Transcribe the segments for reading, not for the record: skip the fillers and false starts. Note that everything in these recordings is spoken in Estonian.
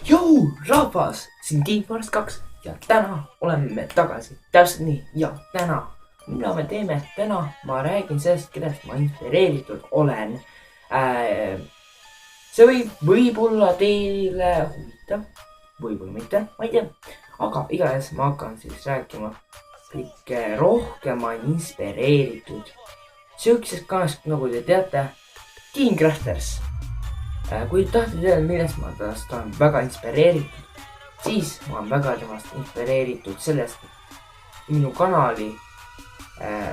Jou, rahvas, siin Team Forest 2 ja täna oleme me tagasi. Täpselt nii, ja täna, mida me teeme? Täna ma räägin sellest, kellest ma inspireeritud olen. See võib-olla teile huvitav, võib-olla mitte, ma ei tea. Aga igatahes ma hakkan siis rääkima kõige rohkem ma olen inspireeritud sihukesest kanalist, nagu te teate, Teen Crafters. Kui tahate teada, millest ma tast olen väga inspireeritud, siis ma olen väga temast inspireeritud sellest, et minu kanali,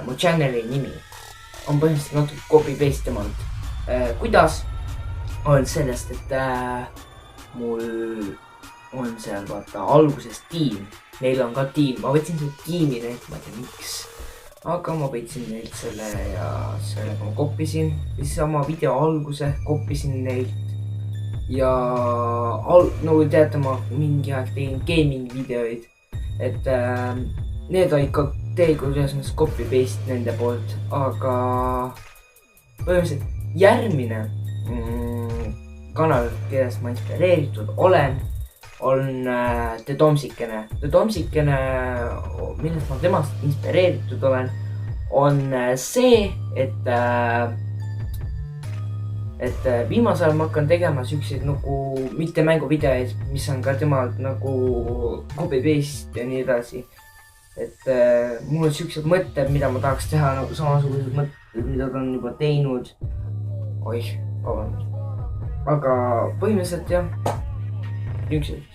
mu channeli nimi on põhimõtteliselt natuke copy-paste temalt. Kuidas? On sellest, et mul on seal vaata alguses tiim, neil on ka tiim, ma võtsin selle tiimi neilt, ma ei tea miks. Aga ma võtsin neilt selle ja sellega ma kopisin, siis oma video alguse kopisin neilt. Ja nagu teate, ma mingi aeg tegin gaming videoid, et need olid ka tegelikult copy-paste nende poolt, aga põhimõtteliselt järgmine kanal, kellest ma inspireeritud olen, on The Tomsikene. The Tomsikene, millest ma temast inspireeritud olen, on see, et viimasel ajal ma hakkan tegema siukseid nagu mitte mänguvideoid, mis on ka temalt nagu copy-paste ja nii edasi. Et mul on siuksed mõtted, mida ma tahaks teha, nagu samasugused mõtted, mida ta on juba teinud. Oih, vabandust. Aga põhimõtteliselt jah, niisugused.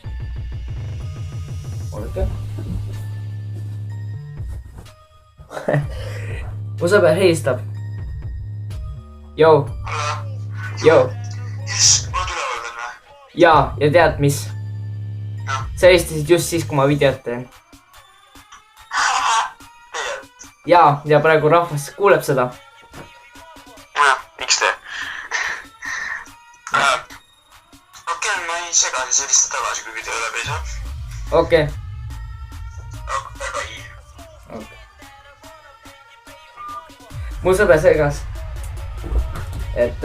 Olete? Mu sõber helistab. Jou. Jou. Oled üleval veel või? Jaa, ja tead mis? Sa helistasid just siis, kui ma videot teen. Tegelikult? Jaa, ja praegu rahvas kuuleb seda. Jah, miks te? Okei, ma ei sega siis helista tagasi, kui video läbi ei saa. Okei. Aga ei. Mu sõber segas. Et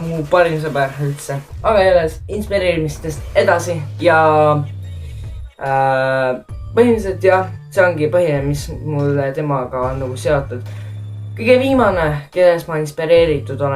mu parim sõber üldse. Aga jäles inspireerimistest edasi ja põhimõtteliselt jah, see ongi põhiline, mis mulle temaga on nagu seotud. Kõige viimane, kellest ma inspireeritud olen,